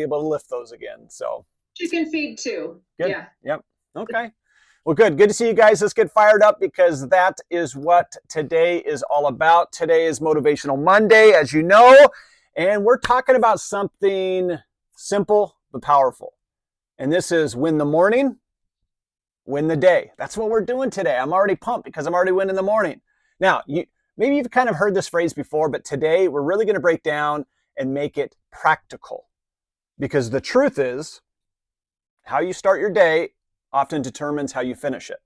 be able to lift those again. So Chicken feed too. good. Yeah. Yep. Okay. Well, good. Good to see you guys. Let's get fired up because that is what today is all about. Today is Motivational Monday, as you know, and we're talking about something simple but powerful. And this is win the morning, win the day. That's what we're doing today. I'm already pumped because I'm already winning the morning. Now, maybe you've kind of heard this phrase before, but today we're really going to break down and make it practical. Because the truth is, how you start your day often determines how you finish it.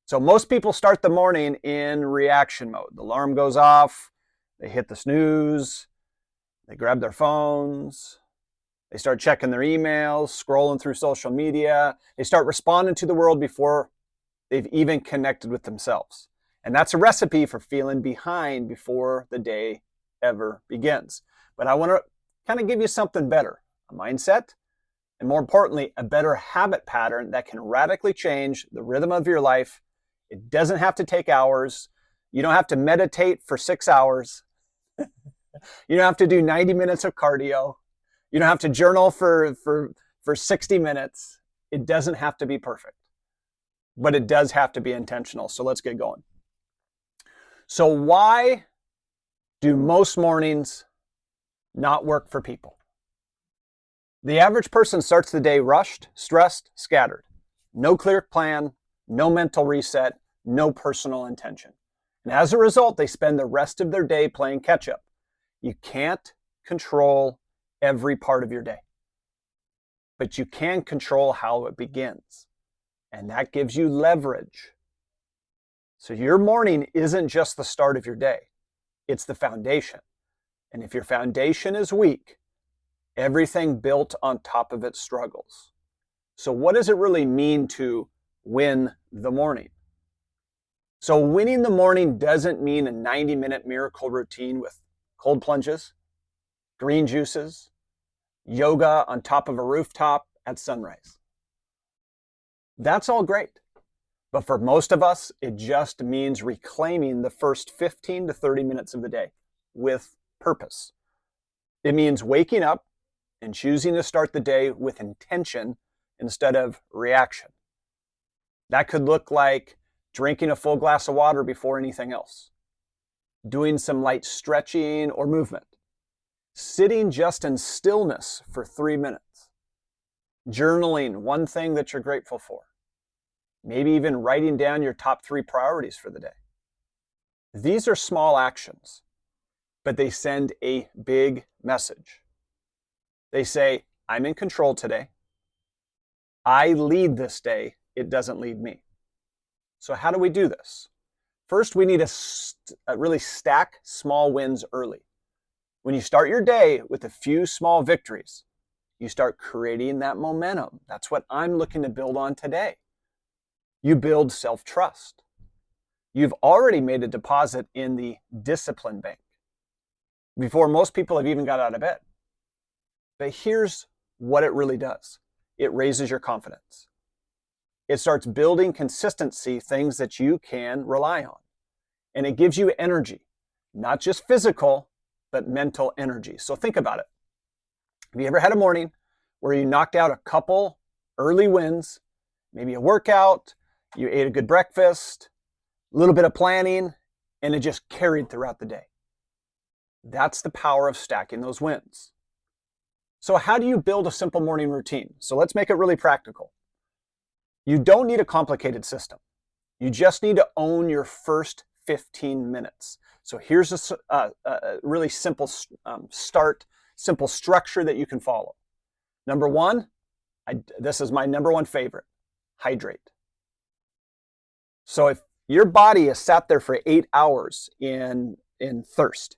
So most people start the morning in reaction mode. The alarm goes off, they hit the snooze, they grab their phones, they start checking their emails, scrolling through social media. They start responding to the world before they've even connected with themselves. And that's a recipe for feeling behind before the day ever begins. But I want to kind of give you something better, a mindset, and more importantly, a better habit pattern that can radically change the rhythm of your life. It doesn't have to take hours. You don't have to meditate for 6 hours. You don't have to do 90 minutes of cardio. You don't have to journal for 60 minutes. It doesn't have to be perfect, but it does have to be intentional. So let's get going. So why do most mornings not work for people? The average person starts the day rushed, stressed, scattered. No clear plan, no mental reset, no personal intention. And as a result, they spend the rest of their day playing catch up. You can't control every part of your day, but you can control how it begins. And that gives you leverage. So your morning isn't just the start of your day, it's the foundation. And if your foundation is weak, everything built on top of it struggles. So what does it really mean to win the morning? So winning the morning doesn't mean a 90-minute miracle routine with cold plunges, green juices, yoga on top of a rooftop at sunrise. That's all great. But for most of us, it just means reclaiming the first 15 to 30 minutes of the day with purpose. It means waking up and choosing to start the day with intention instead of reaction. That could look like drinking a full glass of water before anything else, doing some light stretching or movement, sitting just in stillness for 3 minutes, journaling one thing that you're grateful for, maybe even writing down your top 3 priorities for the day. These are small actions, but they send a big message. They say, I'm in control today. I lead this day. It doesn't lead me. So how do we do this? First, we need to really stack small wins early. When you start your day with a few small victories, you start creating that momentum. That's what I'm looking to build on today. You build self-trust. You've already made a deposit in the discipline bank before most people have even got out of bed. But here's what it really does. It raises your confidence. It starts building consistency, things that you can rely on. And it gives you energy, not just physical, but mental energy. So think about it. Have you ever had a morning where you knocked out a couple early wins, maybe a workout, you ate a good breakfast, a little bit of planning, and it just carried throughout the day? That's the power of stacking those wins. So how do you build a simple morning routine? So let's make it really practical. You don't need a complicated system. You just need to own your first 15 minutes. So here's a really simple simple structure that you can follow. Number one, this is my number one favorite, hydrate. So if your body has sat there for 8 hours in thirst,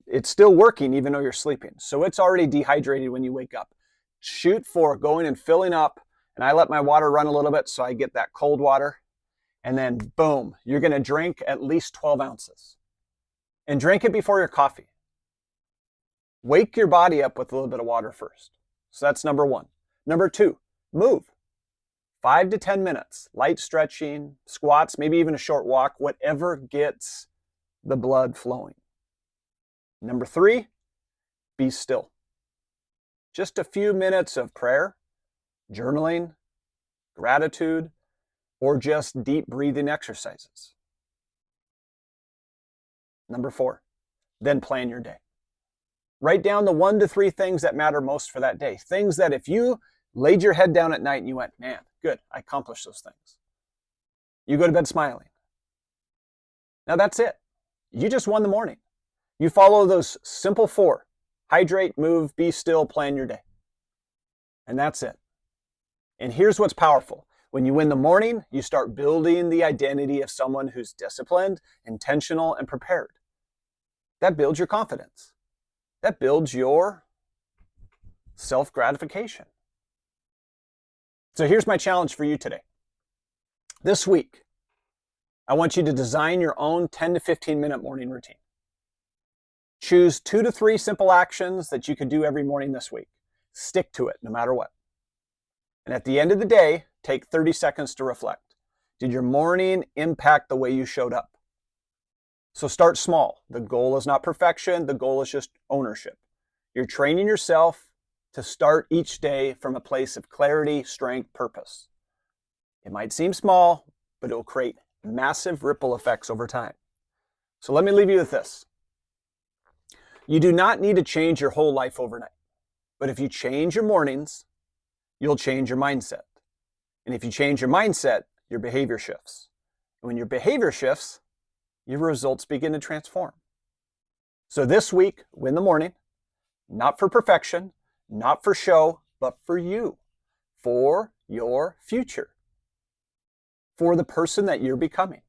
it's still working even though you're sleeping. So it's already dehydrated when you wake up. Shoot for going and filling up, and I let my water run a little bit so I get that cold water. And then boom, you're gonna drink at least 12 ounces. And drink it before your coffee. Wake your body up with a little bit of water first. So that's number one. Number two, move. 5 to 10 minutes, light stretching, squats, maybe even a short walk, whatever gets the blood flowing. Number three, be still. just a few minutes of prayer, journaling, gratitude, or just deep breathing exercises. Number 4, then plan your day. Write down the 1 to 3 things that matter most for that day. Things that if you laid your head down at night and you went, man, good, I accomplished those things. You go to bed smiling. Now that's it. You just won the morning. You follow those simple 4. Hydrate, move, be still, plan your day. And that's it. And here's what's powerful. When you win the morning, you start building the identity of someone who's disciplined, intentional, and prepared. That builds your confidence. That builds your self-gratification. So here's my challenge for you today. This week, I want you to design your own 10 to 15 minute morning routine. Choose 2 to 3 simple actions that you can do every morning this week. Stick to it no matter what. And at the end of the day, take 30 seconds to reflect. Did your morning impact the way you showed up? So start small. The goal is not perfection. The goal is just ownership. You're training yourself to start each day from a place of clarity, strength, purpose. It might seem small, but it will create massive ripple effects over time. So let me leave you with this. You do not need to change your whole life overnight. But if you change your mornings, you'll change your mindset. And if you change your mindset, your behavior shifts. And when your behavior shifts, your results begin to transform. So this week, win the morning, not for perfection, not for show, but for you, for your future, for the person that you're becoming.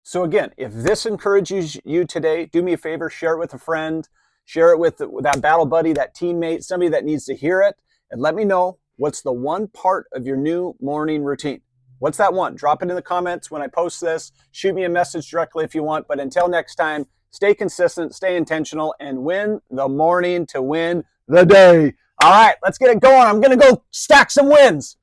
So again, if this encourages you today, do me a favor, share it with a friend, share it with that battle buddy, that teammate, somebody that needs to hear it, and let me know what's the one part of your new morning routine. What's that one? Drop it in the comments when I post this. Shoot me a message directly if you want. But until next time, stay consistent, stay intentional, and win the morning to win the day. All right, let's get it going. I'm going to go stack some wins.